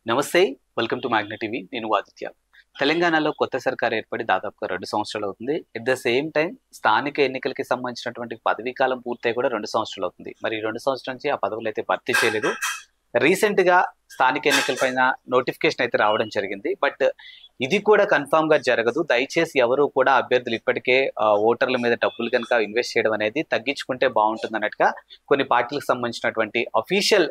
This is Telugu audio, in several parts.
నమస్తే. Welcome to Magna TV. నేను ఆదిత్య. తెలంగాణలో కొత్త సర్కార్ ఏర్పడి దాదాపుగా 2 సంవత్సరాలు అవుతుంది. ఎట్ ద సేమ్ టైమ్ స్థానిక ఎన్నికలకి సంబంధించినటువంటి పదవీ కాలం పూర్తయి కూడా 2 సంవత్సరాలు అవుతుంది. మరి ఈ 2 సంవత్సరాల నుంచి ఆ పదవులైతే భర్తీ చేయలేదు. రీసెంట్‌గా స్థానిక ఎన్నికల పైన నోటిఫికేషన్ అయితే రావడం జరిగింది. బట్ ఇది కూడా కన్ఫర్మ్‌గా జరగదు. దయచేసి ఎవరు కూడా అభ్యర్థులు ఇప్పటికే ఓటర్ల మీద డబ్బులు గనుక ఇన్వెస్ట్ చేయడం అనేది తగ్గించుకుంటే బాగుంటుందన్నట్టుగా కొన్ని పార్టీలకు సంబంధించినటువంటి అఫీషియల్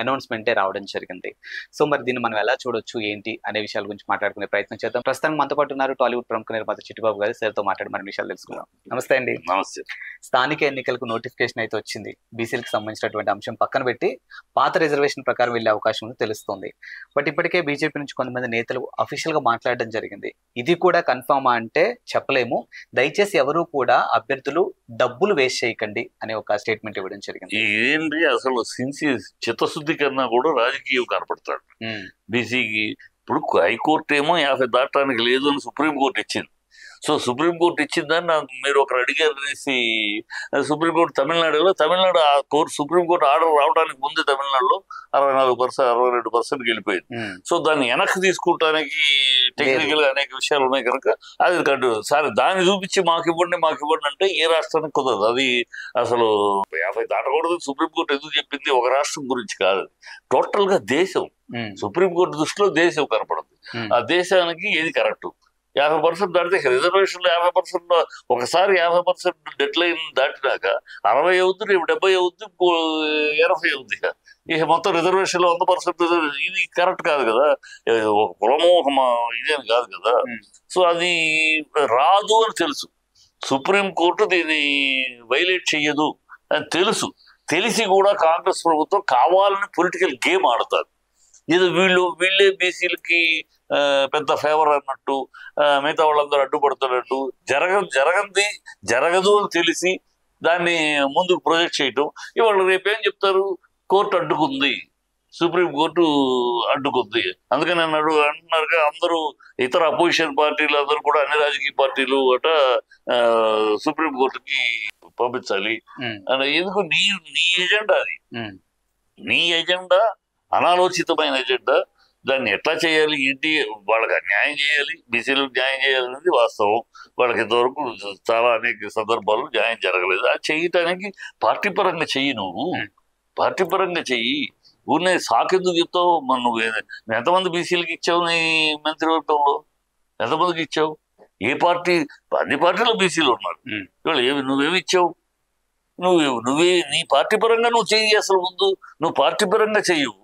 అనౌన్స్‌మెంటే రావడం జరిగింది. సో మరి దీన్ని మనం ఎలా చూడొచ్చు, ఏంటి అనే విషయాల గురించి మాట్లాడుకునే ప్రయత్నం చేద్దాం. ప్రస్తుతం మనతో పాటు ఉన్నారు టాలీవుడ్ ప్రముఖ నిర్మాత చిట్టిబాబు గారు. సార్‌తో మాట్లాడి మరిన్ని విషయాలు తెలుసుకుందాం. నమస్తే అండి. నమస్తే. స్థానిక ఎన్నికలకు నోటిఫికేషన్ అయితే వచ్చింది. బీసీలకు సంబంధించినటువంటి అంశం పక్కన పెట్టి పాత రిజర్వేషన్ ప్రకారం వెళ్ళే అవకాశం ఉంది తెలుస్తుంది. బట్ ఇప్పటికే బీజేపీ నుంచి కొంతమంది నేతలు అఫీషియల్ గా మాట్లాడడం జరిగింది. ఇది కూడా కన్ఫర్మా అంటే చెప్పలేము. దయచేసి ఎవరు కూడా అభ్యర్థులు డబ్బులు వేస్ట్ చేయకండి అనే ఒక స్టేట్మెంట్ ఇవ్వడం జరిగింది. ఏంటి అసలు చిత్తశుద్ధి కన్నా కూడా రాజకీయం కనపడతాడు బీసీకి. ఇప్పుడు హైకోర్టు ఏమో 50 దాటడానికి లేదు అని సుప్రీంకోర్టు ఇచ్చింది. సో సుప్రీంకోర్టు ఇచ్చిందని నాకు మీరు ఒకరు అడిగారు అనేసి సుప్రీంకోర్టు తమిళనాడు ఆ సుప్రీంకోర్టు ఆర్డర్ రావడానికి ముందే తమిళనాడులో 62% వెళ్ళిపోయింది. సో దాన్ని వెనక్కి తీసుకుంటానికి టెక్నికల్ గా అనేక విషయాలు ఉన్నాయి కనుక అది సరే దాన్ని చూపించి మాకు ఇవ్వండి అంటే ఏ రాష్ట్రానికి కుదరదు. అది అసలు 50 దాటకూడదు సుప్రీంకోర్టు ఎందుకు చెప్పింది ఒక రాష్ట్రం గురించి కాదు, టోటల్ గా దేశం. సుప్రీంకోర్టు దృష్టిలో దేశం కనపడదు. ఆ దేశానికి ఏది కరెక్ట్. 50% దాటితే రిజర్వేషన్లో 50% ఒకసారి 50% డెడ్ లైన్ దాటినాక 60 అవుతుంది, 70 అవుతుంది, 80 అవుతుంది. ఇక మొత్తం రిజర్వేషన్లో 100% ఇది కరెక్ట్ కాదు కదా. ఒక కులము ఇదేని కాదు కదా. సో అది రాదు అని తెలుసు. సుప్రీంకోర్టు దీన్ని వైలేట్ చెయ్యదు అని తెలిసి కూడా కాంగ్రెస్ ప్రభుత్వం కావాలని పొలిటికల్ గేమ్ ఆడతారు. ఇది వీళ్ళే బీసీలకి పెద్ద ఫేవర్ అన్నట్టు, మిగతా వాళ్ళందరూ అడ్డుపడుతున్నట్టు, జరగదు అని తెలిసి దాన్ని ముందుకు ప్రొజెక్ట్ చేయటం. ఇవాళ రేపేం చెప్తారు, కోర్టు అడ్డుకుంది, సుప్రీంకోర్టు అడ్డుకుంది. అందుకని అంటున్నారుగా అందరూ ఇతర అపోజిషన్ పార్టీలు అందరూ కూడా అన్ని రాజకీయ పార్టీలు సుప్రీంకోర్టుకి పంపించాలి అని. ఎందుకు నీ ఎజెండా అది, నీ ఎజెండా అనాలోచితమైన ఎజెండా. దాన్ని ఎట్లా చేయాలి, ఏంటి, వాళ్ళకి న్యాయం చేయాలి, బీసీలకు న్యాయం చేయాలనేది వాస్తవం. వాళ్ళకి ఇంతవరకు చాలా అనేక సందర్భాలు న్యాయం జరగలేదు. అది చేయటానికి పార్టీ పరంగా చెయ్యి, నువ్వు పార్టీ పరంగా చెయ్యి. ఊరినే సాకెందుకు చెప్తావు? నువ్వు ఎంతమంది బీసీలకు ఇచ్చావు? నీ మంత్రివర్గంలో ఎంతమందికి ఇచ్చావు? ఏ పార్టీ? అన్ని పార్టీలో బీసీలు ఉన్నారు. ఇవాళ నువ్వేమి ఇచ్చావు? నీ పార్టీ పరంగా నువ్వు చెయ్యి. అసలు ముందు నువ్వు పార్టీ పరంగా చెయ్యవు.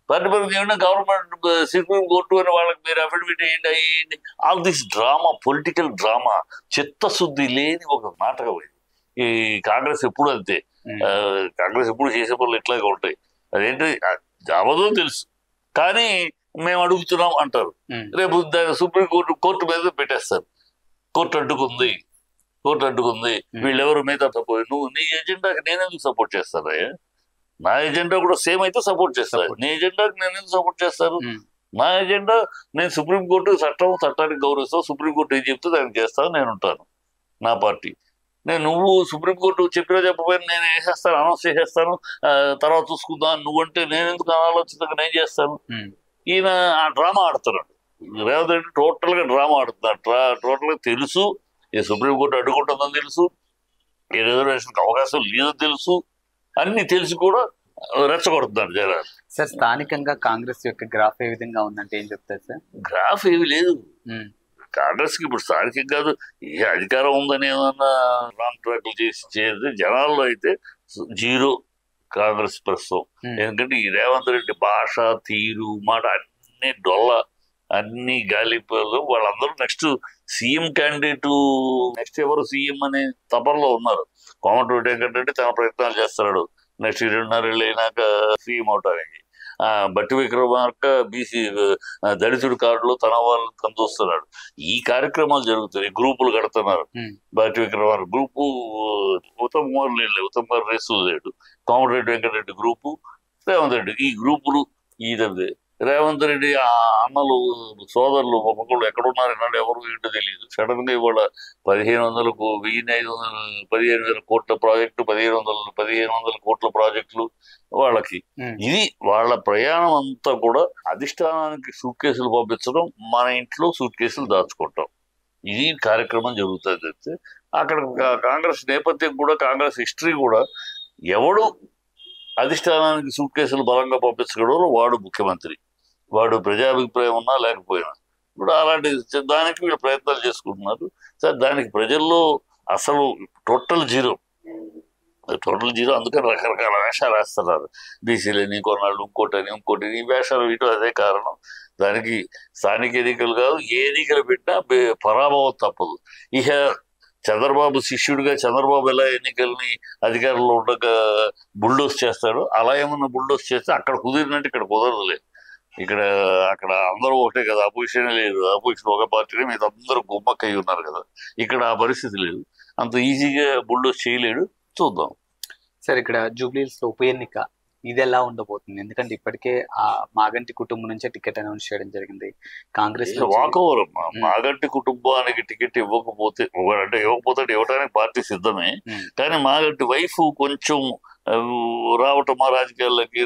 పార్టీ పరంగా ఏమన్నా గవర్నమెంట్ సుప్రీంకోర్టు అని వాళ్ళకి మీరు అఫిడవిట్ అయ్యింది. All this drama, political drama, చిత్తశుద్ధి లేని ఒక నాటకం ఇది. ఈ కాంగ్రెస్ ఎప్పుడు అంతే. కాంగ్రెస్ ఎప్పుడు చేసే పనులు ఇట్లాగే ఉంటాయి. అదేంటి అవదో తెలుసు కానీ మేము అడుగుతున్నాం అంటారు. రేపు సుప్రీంకోర్టు మీద పెట్టేస్తారు. కోర్టు అడ్డుకుంది. వీళ్ళెవరు మీద తప్పు. నువ్వు నీ ఎజెండాకి నేనెందుకు సపోర్ట్ చేస్తారా? నా ఎజెండా కూడా సేమ్ అయితే సపోర్ట్ చేస్తారు. నీ ఎజెండాకి నేను ఎందుకు సపోర్ట్ చేస్తారు? నా ఎజెండా నేను సుప్రీంకోర్టు చట్టానికి గౌరవిస్తాను. సుప్రీంకోర్టు ఏం చెప్తే దానికి చేస్తాను, నేను ఉంటాను. నా పార్టీ నువ్వు సుప్రీంకోర్టు చెప్పకపోయినా నేను వేసేస్తాను, అనౌన్స్ చేసేస్తాను, తర్వాత చూసుకుందాం. నువ్వంటే నేను ఎందుకు అనాలోచితంగా నేను చేస్తాను? ఈయన ఆ డ్రామా ఆడుతున్నాడు. రేవంత్ రెడ్డి టోటల్ గా డ్రామా ఆడుతున్నాడు. టోటల్ గా తెలుసు ఈ సుప్రీంకోర్టు అడ్డుకుంటుందని తెలుసు, ఈ రిజర్వేషన్కి అవకాశం లేదని తెలుసు, అన్ని తెలిసి కూడా రెచ్చగొడుతున్నాడు జగన్. సార్, స్థానికంగా కాంగ్రెస్ యొక్క గ్రాఫ్ ఏ విధంగా ఉందంటే ఏం చెప్తారు సార్? గ్రాఫ్ ఏమి లేదు కాంగ్రెస్ కి. ఇప్పుడు స్థానికం కాదు, ఏ అధికారం ఉందని ఏమన్నా రాంగ్ ట్రాక్లు చేసి జనాల్లో అయితే జీరో కాంగ్రెస్ ప్రస్తుతం. ఎందుకంటే ఈ రేవంత్ రెడ్డి భాష, తీరు, మాట అన్ని డొల్ల, అన్ని గాలిపాలు. వాళ్ళందరూ నెక్స్ట్ సీఎం క్యాండిడేట్, నెక్స్ట్ ఎవరు సీఎం అనే తపనలో ఉన్నారు. కోమటిరెడ్డి వెంకటరెడ్డి తన ప్రయత్నాలు చేస్తున్నాడు నెక్స్ట్ 2.5 ఏళ్ళు అయినాక సీఎం అవటానికి. బట్టి విక్రమార్క బీసీ దళితుడి కార్డులో తన వాళ్ళని కనిపిస్తున్నాడు. ఈ కార్యక్రమాలు జరుగుతున్నాయి. గ్రూపులు కడుతున్నారు. బట్టి విక్రమార్క గ్రూపు, ఉత్తమ్ కుమార్ రేసు లేడు, కోమటిరెడ్డి వెంకటరెడ్డి గ్రూపు, రేవంత్ రెడ్డి, ఈ గ్రూపులు. రేవంత్ రెడ్డి ఆ అన్నలు సోదరులు ఒక్కొక్కళ్ళు ఎక్కడున్నారు ఎన్నాడు ఎవరు ఏంటో తెలియదు. సడన్ గా ఇవాళ 1500 15,000 కోట్ల ప్రాజెక్టు 1500 కోట్ల ప్రాజెక్టులు వాళ్ళకి. ఇది వాళ్ళ ప్రయాణం అంతా కూడా అధిష్టానానికి సూట్ కేసులు పంపించడం, మన ఇంట్లో సూట్ కేసులు దాచుకుంటాం. ఇది కార్యక్రమం జరుగుతుంది. అయితే అక్కడ కాంగ్రెస్ నేపథ్యం కూడా, కాంగ్రెస్ హిస్టరీ కూడా, ఎవడు అధిష్టానానికి సూట్ కేసులు బలంగా పంపించగలరు వాడు ముఖ్యమంత్రి. వాడు ప్రజాభిప్రాయం ఉన్నా లేకపోయినా ఇప్పుడు అలాంటి దానికి వీళ్ళు ప్రయత్నాలు చేసుకుంటున్నారు. సార్ దానికి ప్రజల్లో అసలు టోటల్ జీరో. అందుకని రకరకాల వేషాలు వేస్తున్నారు. బీసీలని కొన్నాళ్ళు ఇంకోటి ఈ వేషాలు వీటి అదే కారణం. దానికి స్థానిక ఎన్నికలు కాదు, ఏ ఎన్నికలు పెట్టినా పరాభవం తప్పదు. ఇక చంద్రబాబు శిష్యుడిగా చంద్రబాబు ఎలా ఎన్నికల్ని అధికారంలో ఉండగా బుల్డోస్ చేస్తాడు, అలా ఏమన్నా బుల్డోస్ చేస్తే అక్కడ కుదిరినట్టు ఇక్కడ కుదరదులేదు. అక్కడ అందరూ ఒకటే కదా, అపోజిషన్ లేదు. అపోజిషన్ ఒక పార్టీనే, మీద అందరూ గుమ్మక్కయ్యి ఉన్నారు కదా. ఇక్కడ ఆ పరిస్థితి లేదు, అంత ఈజీగా బుల్డోస్ చేయలేడు. చూద్దాం సార్. ఇక్కడ జూబ్లీహిల్స్ లో ఉప ఎన్నిక ఇది ఎలా ఉండబోతుంది? ఎందుకంటే ఇప్పటికే ఆ మాగంటి కుటుంబం నుంచే టికెట్ అనౌన్స్ చేయడం జరిగింది. కాంగ్రెస్ వాకవర్ మాగంటి కుటుంబానికి టికెట్ ఇవ్వకపోతే ఇవ్వడానికి పార్టీ సిద్ధమే. కానీ మాగంటి వైఫ్ కొంచెం రావటం రాజకీయాల్లోకి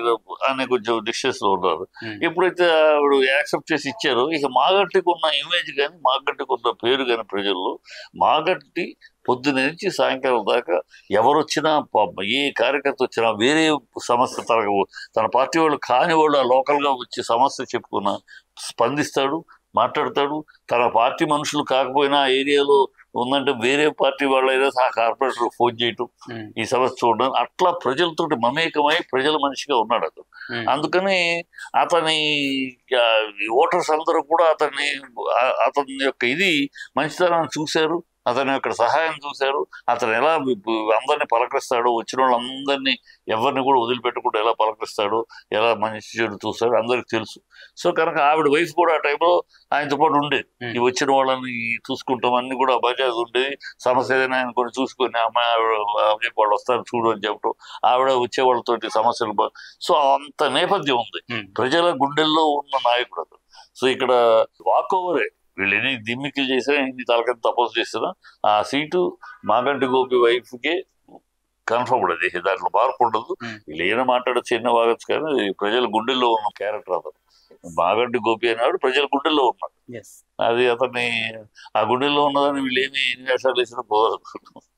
అని కొంచెం డిస్టెన్స్ లో ఉన్నారు. ఎప్పుడైతే ఆవిడ యాక్సెప్ట్ చేసి ఇచ్చారో, ఇక మాగంటికి ఉన్న ఇమేజ్ కానీ మాగంటికి ఉన్న పేరు కానీ ప్రజల్లో, మాగంటి పొద్దున నుంచి సాయంకాలం దాకా ఎవరు వచ్చినా, ఏ కార్యకర్త వచ్చినా, వేరే సమస్య తన పార్టీ వాళ్ళు కాని వాళ్ళు లోకల్గా వచ్చి సమస్య చెప్పుకున్నా స్పందిస్తాడు, మాట్లాడతాడు. తన పార్టీ మనుషులు కాకపోయినా ఏరియాలో ఉందంటే వేరే పార్టీ వాళ్ళైనా ఆ కార్పొరేటర్ ఫోన్ చేయటం, ఈ సమస్య చూడడం, అట్లా ప్రజలతో మమేకమై ప్రజల మనిషిగా ఉన్నాడు అతను. అందుకని అతని ఓటర్స్ అందరూ కూడా అతని యొక్క ఇది మంచితనాన్ని చూశారు, అతని యొక్క సహాయం చూశారు. అతను ఎలా అందరినీ పలకరిస్తాడు, వచ్చిన వాళ్ళందరినీ ఎవరిని కూడా వదిలిపెట్టకుండా ఎలా పలకరిస్తాడు, ఎలా మంచి చెడు చూస్తాడు అందరికి తెలుసు. సో కనుక ఆవిడ వైఫ్ కూడా ఆ టైంలో ఆయనతో పాటు ఉండేది. ఈ వచ్చిన వాళ్ళని చూసుకుంటాం అన్ని కూడా బజాజ్ ఉండేది. సమస్య ఏదైనా ఆయన కొన్ని చూసుకొని అమ్మాయి వాళ్ళు వస్తారు చూడు అని చెప్పడం, ఆవిడ వచ్చే వాళ్ళతోటి సమస్యలు. సో అంత నేపథ్యం ఉంది, ప్రజల గుండెల్లో ఉన్న నాయకుడు అతను. సో ఇక్కడ వాక్ ఓవరే, వీళ్ళు ఎన్ని దిమ్మికిలు చేసినా, ఎన్ని తలకంత తపస్సు చేసినా ఆ సీటు మాగంటి గోపి వైఫ్కే కన్ఫర్మ్ ఉండదు. దాంట్లో మార్పు ఉండదు. వీళ్ళు ఏమైనా మాట్లాడచ్చు, ఎన్నో వాగచ్చు, కానీ ప్రజల గుండెల్లో ఉన్న క్యారెక్టర్ అతను. మాగంటి గోపి అనేవాడు ప్రజల గుండెల్లో ఉన్నాడు. అది అతన్ని ఆ గుండెల్లో ఉన్నదాన్ని వీళ్ళు ఎన్ని వేషాలు వేసినా పోదు.